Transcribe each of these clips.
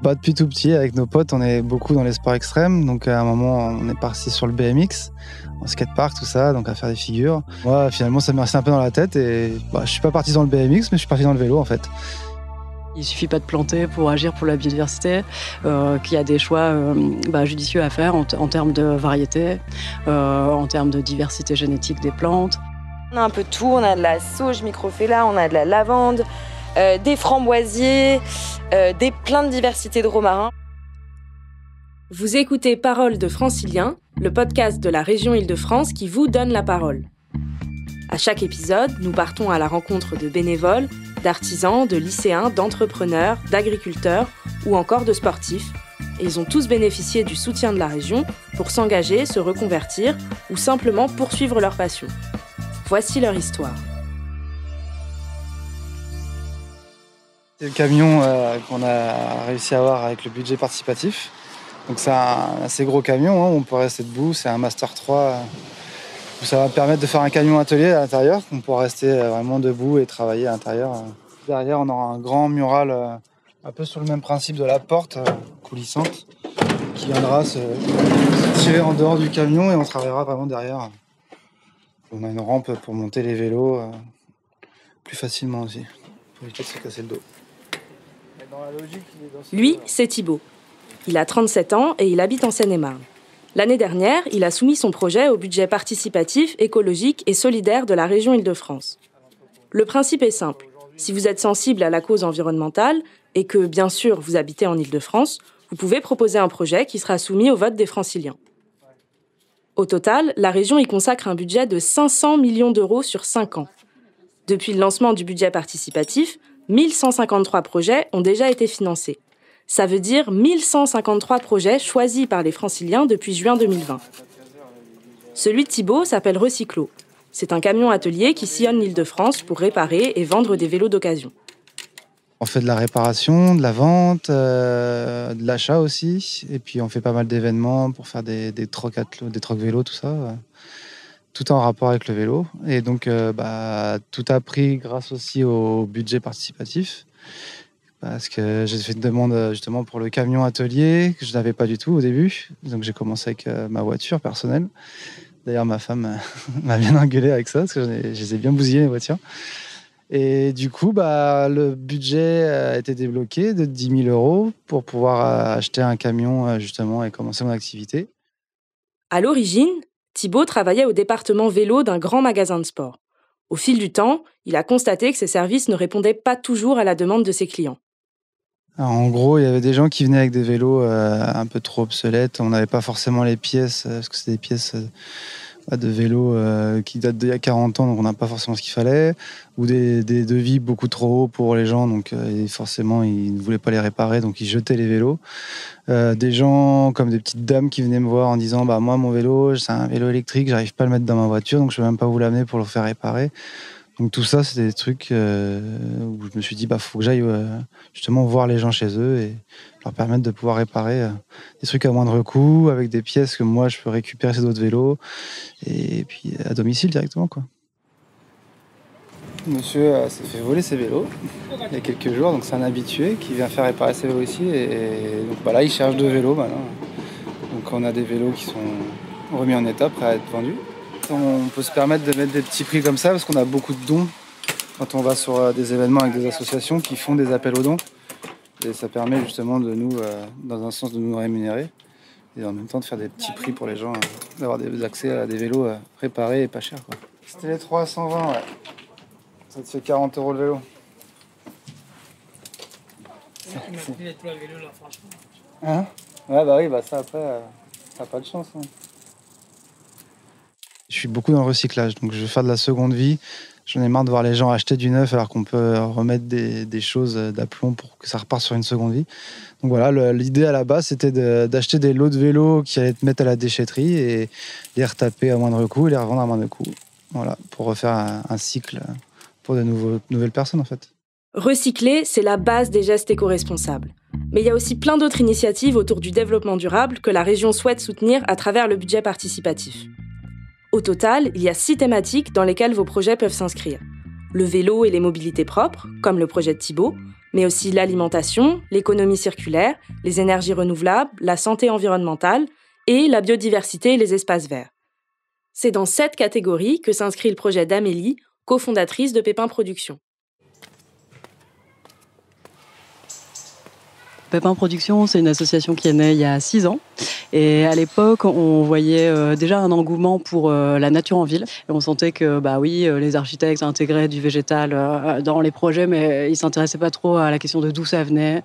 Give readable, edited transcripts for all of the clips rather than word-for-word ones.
Depuis tout petit, avec nos potes, on est beaucoup dans les sports extrêmes. Donc à un moment, on est parti sur le BMX, en skatepark, tout ça, donc à faire des figures. Moi, finalement, ça m'est resté un peu dans la tête et je suis pas parti dans le BMX, mais je suis parti dans le vélo en fait. Il suffit pas de planter pour agir pour la biodiversité, qu'il y a des choix judicieux à faire en termes de variété, en termes de diversité génétique des plantes. On a un peu de tout, on a de la sauge microphylla, on a de la lavande, des framboisiers, plein de diversité de romarins. Vous écoutez Paroles de Franciliens, le podcast de la région Île-de-France qui vous donne la parole. À chaque épisode, nous partons à la rencontre de bénévoles, d'artisans, de lycéens, d'entrepreneurs, d'agriculteurs ou encore de sportifs. Et ils ont tous bénéficié du soutien de la région pour s'engager, se reconvertir ou simplement poursuivre leur passion. Voici leur histoire. C'est le camion qu'on a réussi à avoir avec le budget participatif. Donc c'est un assez gros camion, où on peut rester debout, c'est un Master 3. Où ça va permettre de faire un camion atelier à l'intérieur, on pourra rester vraiment debout et travailler à l'intérieur. Derrière, on aura un grand mural, un peu sur le même principe de la porte coulissante, qui viendra se tirer en dehors du camion et on travaillera vraiment derrière. On a une rampe pour monter les vélos plus facilement aussi, pour éviter de se casser le dos. Lui, c'est Thibaut. Il a 37 ans et il habite en Seine-et-Marne. L'année dernière, il a soumis son projet au budget participatif, écologique et solidaire de la région Île-de-France. Le principe est simple. Si vous êtes sensible à la cause environnementale et que, bien sûr, vous habitez en Île-de-France, vous pouvez proposer un projet qui sera soumis au vote des Franciliens. Au total, la région y consacre un budget de 500 millions d'euros sur 5 ans. Depuis le lancement du budget participatif, 1153 projets ont déjà été financés. Ça veut dire 1153 projets choisis par les Franciliens depuis juin 2020. Celui de Thibaut s'appelle Recyclo. C'est un camion atelier qui sillonne l'Île-de-France pour réparer et vendre des vélos d'occasion. On fait de la réparation, de la vente, de l'achat aussi. Et puis on fait pas mal d'événements pour faire des trocs vélos, tout ça. Tout en rapport avec le vélo. Et donc tout a pris grâce aussi au budget participatif. Parce que j'ai fait une demande justement pour le camion atelier que je n'avais pas du tout au début. Donc j'ai commencé avec ma voiture personnelle. D'ailleurs ma femme m'a bien engueulé avec ça parce que je les ai bien bousillées les voitures. Et du coup le budget a été débloqué de 10 000 euros pour pouvoir acheter un camion justement et commencer mon activité. À l'origine, Thibaut travaillait au département vélo d'un grand magasin de sport. Au fil du temps, il a constaté que ses services ne répondaient pas toujours à la demande de ses clients. Alors, en gros, il y avait des gens qui venaient avec des vélos un peu trop obsolètes. On n'avait pas forcément les pièces, parce que c'est des pièces de vélos qui datent d'il y a 40 ans, donc on n'a pas forcément ce qu'il fallait. Ou des devis beaucoup trop hauts pour les gens, donc forcément, ils ne voulaient pas les réparer, donc ils jetaient les vélos. Des gens comme des petites dames qui venaient me voir en disant « Moi, mon vélo, c'est un vélo électrique, j'arrive pas à le mettre dans ma voiture, donc je ne peux même pas vous l'amener pour le faire réparer. » Donc tout ça, c'était des trucs où je me suis dit, faut que j'aille justement voir les gens chez eux et leur permettre de pouvoir réparer des trucs à moindre coût, avec des pièces que moi, je peux récupérer sur d'autres vélos, et puis à domicile directement, quoi. Monsieur s'est fait voler ses vélos il y a quelques jours, donc c'est un habitué qui vient faire réparer ses vélos ici. Et donc là, il cherche 2 vélos maintenant. Donc on a des vélos qui sont remis en état, prêts à être vendus. On peut se permettre de mettre des petits prix comme ça parce qu'on a beaucoup de dons quand on va sur des événements avec des associations qui font des appels aux dons. Et ça permet justement de nous, dans un sens, de nous rémunérer et en même temps de faire des petits prix pour les gens, d'avoir des accès à des vélos réparés et pas chers, quoi. C'était les 320, ouais. Ça te fait 40 € le vélo. Tu m'as pris les 3 vélos là, franchement. Hein? Ouais, oui, ça après, t'as pas de chance. Hein. Je suis beaucoup dans le recyclage, donc je vais faire de la seconde vie. J'en ai marre de voir les gens acheter du neuf alors qu'on peut remettre des choses d'aplomb pour que ça reparte sur une seconde vie. Donc voilà, l'idée à la base, c'était d'acheter des lots de vélos qui allaient te mettre à la déchetterie et les retaper à moindre coût et les revendre à moindre coût. Voilà, pour refaire un cycle pour de nouvelles personnes en fait. Recycler, c'est la base des gestes éco-responsables. Mais il y a aussi plein d'autres initiatives autour du développement durable que la région souhaite soutenir à travers le budget participatif. Au total, il y a 6 thématiques dans lesquelles vos projets peuvent s'inscrire. Le vélo et les mobilités propres, comme le projet de Thibaut, mais aussi l'alimentation, l'économie circulaire, les énergies renouvelables, la santé environnementale et la biodiversité et les espaces verts. C'est dans cette catégorie que s'inscrit le projet d'Amélie, cofondatrice de Pépin Productions. Pépin Productions, c'est une association qui est née il y a 6 ans. Et à l'époque, on voyait déjà un engouement pour la nature en ville. Et on sentait que, les architectes intégraient du végétal dans les projets, mais ils ne s'intéressaient pas trop à la question de d'où ça venait,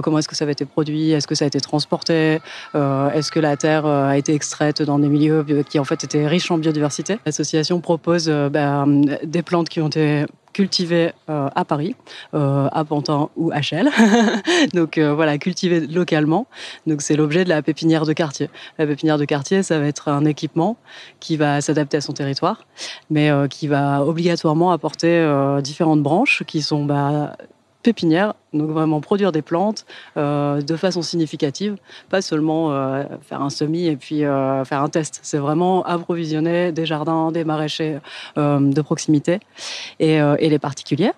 comment est-ce que ça avait été produit, est-ce que ça a été transporté, est-ce que la terre a été extraite dans des milieux qui en fait étaient riches en biodiversité. L'association propose des plantes qui ont été cultivées à Paris, à Pantin ou à Chelles. Donc cultivées localement. Donc c'est l'objet de la pépinière de quartier. La pépinière de quartier, ça va être un équipement qui va s'adapter à son territoire, mais qui va obligatoirement apporter différentes branches qui sont pépinière, donc vraiment produire des plantes de façon significative, pas seulement faire un semis et puis faire un test. C'est vraiment approvisionner des jardins, des maraîchers de proximité et les particuliers.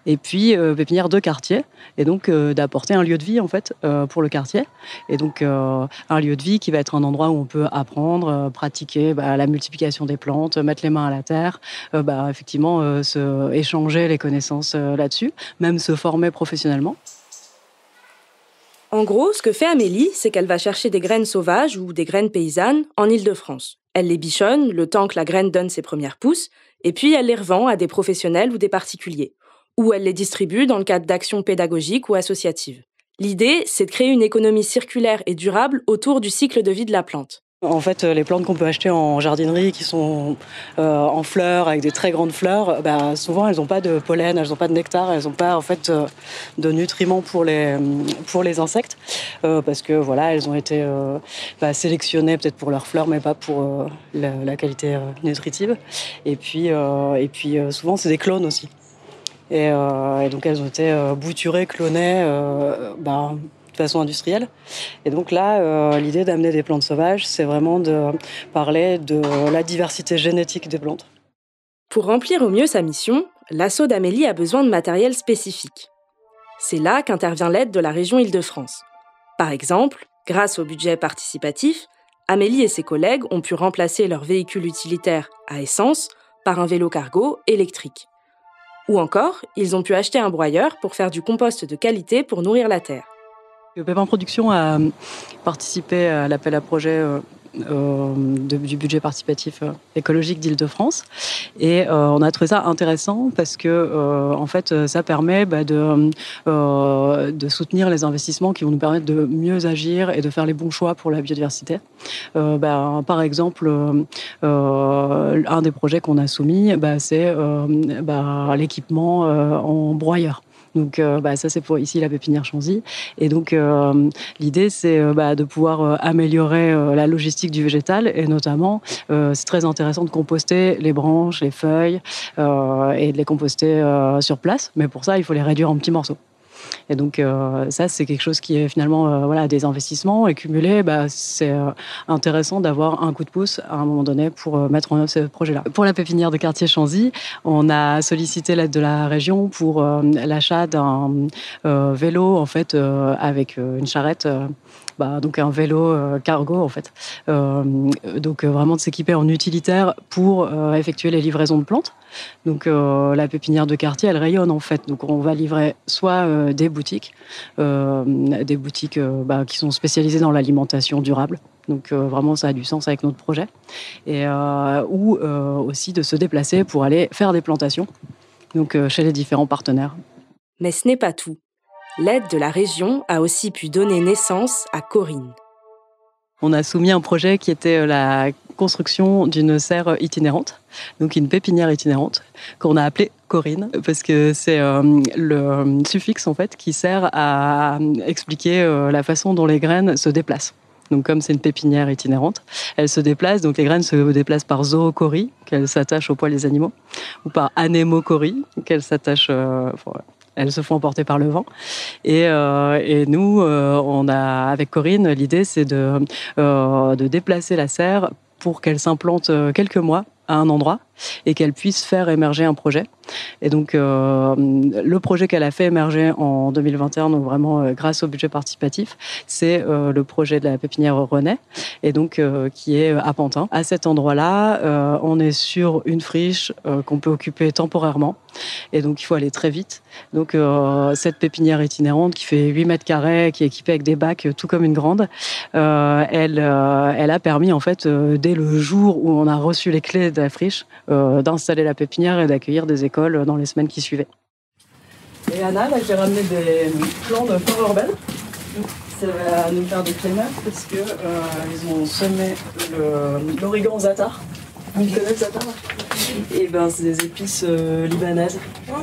Et puis pépinière de quartier, et donc d'apporter un lieu de vie en fait pour le quartier, et donc un lieu de vie qui va être un endroit où on peut apprendre, pratiquer la multiplication des plantes, mettre les mains à la terre, effectivement échanger les connaissances là-dessus, même se former professionnellement. En gros, ce que fait Amélie, c'est qu'elle va chercher des graines sauvages ou des graines paysannes en Île-de-France. Elle les bichonne le temps que la graine donne ses premières pousses, et puis elle les revend à des professionnels ou des particuliers, ou elle les distribue dans le cadre d'actions pédagogiques ou associatives. L'idée, c'est de créer une économie circulaire et durable autour du cycle de vie de la plante. En fait, les plantes qu'on peut acheter en jardinerie qui sont en fleurs, avec des très grandes fleurs, souvent elles n'ont pas de pollen, elles n'ont pas de nectar, elles n'ont pas en fait de nutriments pour les insectes, parce que elles ont été sélectionnées peut-être pour leurs fleurs, mais pas pour la qualité nutritive. Et puis souvent c'est des clones aussi. Et donc elles ont été bouturées, clonées, de façon industrielle. Et donc là, l'idée d'amener des plantes sauvages, c'est vraiment de parler de la diversité génétique des plantes. Pour remplir au mieux sa mission, l'asso d'Amélie a besoin de matériel spécifique. C'est là qu'intervient l'aide de la région Île-de-France. Par exemple, grâce au budget participatif, Amélie et ses collègues ont pu remplacer leur véhicule utilitaire à essence par un vélo cargo électrique. Ou encore, ils ont pu acheter un broyeur pour faire du compost de qualité pour nourrir la terre. Pépin Productions a participé à l'appel à projet du budget participatif écologique d'Île-de-France. Et on a trouvé ça intéressant parce que en fait, ça permet de soutenir les investissements qui vont nous permettre de mieux agir et de faire les bons choix pour la biodiversité. Par exemple, un des projets qu'on a soumis, c'est l'équipement en broyeur. Donc ça c'est pour ici la pépinière Chanzy. Et donc l'idée c'est de pouvoir améliorer la logistique du végétal, et notamment c'est très intéressant de composter les branches, les feuilles et de les composter sur place, mais pour ça il faut les réduire en petits morceaux. Et donc ça c'est quelque chose qui est finalement des investissements, et cumulés c'est intéressant d'avoir un coup de pouce à un moment donné pour mettre en œuvre ce projet-là. Pour la pépinière de quartier Chanzy, on a sollicité l'aide de la région pour l'achat d'un vélo en fait avec une charrette. Donc un vélo cargo en fait. Donc vraiment de s'équiper en utilitaire pour effectuer les livraisons de plantes. Donc la pépinière de quartier, elle rayonne en fait. Donc on va livrer soit des boutiques qui sont spécialisées dans l'alimentation durable. Donc vraiment ça a du sens avec notre projet. Et ou aussi de se déplacer pour aller faire des plantations. Donc chez les différents partenaires. Mais ce n'est pas tout. L'aide de la région a aussi pu donner naissance à Corinne. On a soumis un projet qui était la construction d'une serre itinérante, donc une pépinière itinérante, qu'on a appelée Corinne, parce que c'est le suffixe en fait qui sert à expliquer la façon dont les graines se déplacent. Donc comme c'est une pépinière itinérante, elle se déplace, donc les graines se déplacent par zoochorie, qu'elles s'attachent aux poils des animaux, ou par anémochorie, qu'elles s'attachent... elles se font emporter par le vent. Et nous, avec Corinne, l'idée, c'est de déplacer la serre pour qu'elle s'implante quelques mois à un endroit et qu'elle puisse faire émerger un projet. Et donc, le projet qu'elle a fait émerger en 2021, donc vraiment grâce au budget participatif, c'est le projet de la pépinière René, et donc qui est à Pantin. À cet endroit-là, on est sur une friche qu'on peut occuper temporairement, et donc il faut aller très vite. Donc, cette pépinière itinérante qui fait 8 mètres carrés, qui est équipée avec des bacs tout comme une grande, elle a permis en fait, dès le jour où on a reçu les clés de la friche, d'installer la pépinière et d'accueillir des écoles dans les semaines qui suivaient. Et Anna, là, j'ai ramené des plants de flore urbaine. Ça va nous faire des clémats parce que ils ont semé l'origan zatar. Vous connaissez le zatar? Et ben, c'est des épices libanaises. Ah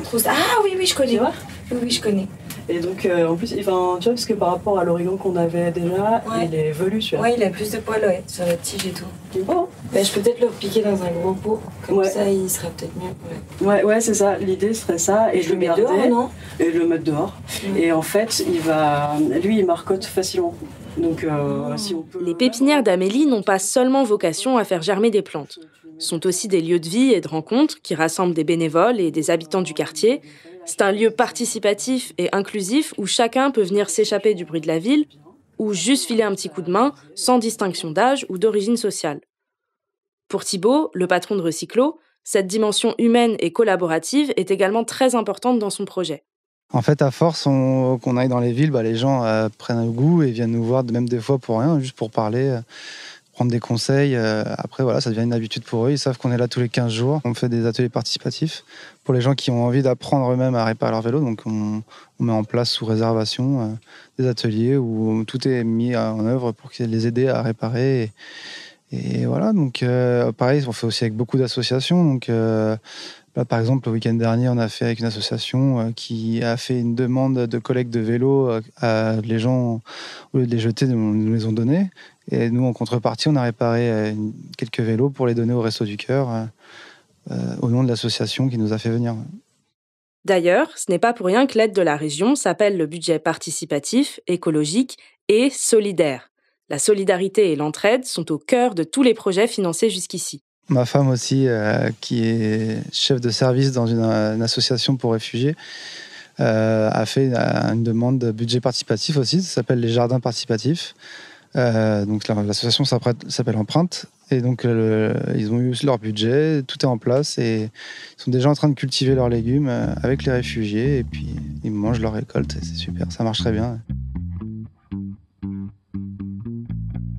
oui, je connais. Tu vois? Oui, je connais. Et donc, en plus, enfin, tu vois, parce que par rapport à l'origan qu'on avait déjà, il est velu, celui-là. Ouais, il a plus de poils, sur la tige et tout. Oh. Bah, je peux peut-être le piquer dans un gros pot, comme ça, il sera peut-être mieux. Ouais, c'est ça. L'idée serait ça. Et je le mets dehors, non? Et le mettre dehors. Et en fait, il marcotte facilement. Donc, si on peut... Les pépinières d'Amélie n'ont pas seulement vocation à faire germer des plantes. Ce sont aussi des lieux de vie et de rencontres qui rassemblent des bénévoles et des habitants du quartier. C'est un lieu participatif et inclusif où chacun peut venir s'échapper du bruit de la ville ou juste filer un petit coup de main sans distinction d'âge ou d'origine sociale. Pour Thibaut, le patron de Recyclo, cette dimension humaine et collaborative est également très importante dans son projet. En fait, à force qu'on aille dans les villes, les gens prennent un goût et viennent nous voir, même des fois pour rien, juste pour parler, prendre des conseils. Après, voilà, ça devient une habitude pour eux. Ils savent qu'on est là tous les 15 jours. On fait des ateliers participatifs pour les gens qui ont envie d'apprendre eux-mêmes à réparer leur vélo. Donc, on met en place sous réservation des ateliers où tout est mis en œuvre pour les aider à réparer. Et voilà, donc pareil, on fait aussi avec beaucoup d'associations. Donc, là, par exemple, le week-end dernier, on a fait avec une association qui a fait une demande de collecte de vélos à les gens, au lieu de les jeter, nous les ont donnés. Et nous, en contrepartie, on a réparé quelques vélos pour les donner au Resto du Cœur au nom de l'association qui nous a fait venir. D'ailleurs, ce n'est pas pour rien que l'aide de la région s'appelle le budget participatif, écologique et solidaire. La solidarité et l'entraide sont au cœur de tous les projets financés jusqu'ici. Ma femme aussi, qui est chef de service dans une association pour réfugiés, a fait une demande de budget participatif aussi. Ça s'appelle les jardins participatifs. Donc l'association s'appelle Empreinte. Et donc ils ont eu aussi leur budget, tout est en place et ils sont déjà en train de cultiver leurs légumes avec les réfugiés et puis ils mangent leur récolte. C'est super, ça marche très bien.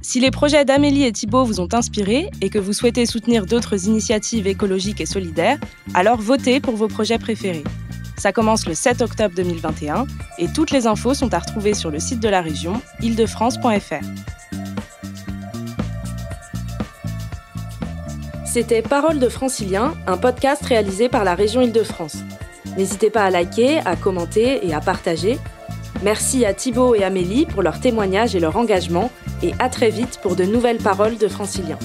Si les projets d'Amélie et Thibaut vous ont inspiré et que vous souhaitez soutenir d'autres initiatives écologiques et solidaires, alors votez pour vos projets préférés. Ça commence le 7 octobre 2021 et toutes les infos sont à retrouver sur le site de la région, île-de-france.fr. C'était Paroles de Francilien, un podcast réalisé par la région Île-de-France. N'hésitez pas à liker, à commenter et à partager. Merci à Thibaut et Amélie pour leur témoignage et leur engagement et à très vite pour de nouvelles Paroles de Francilien.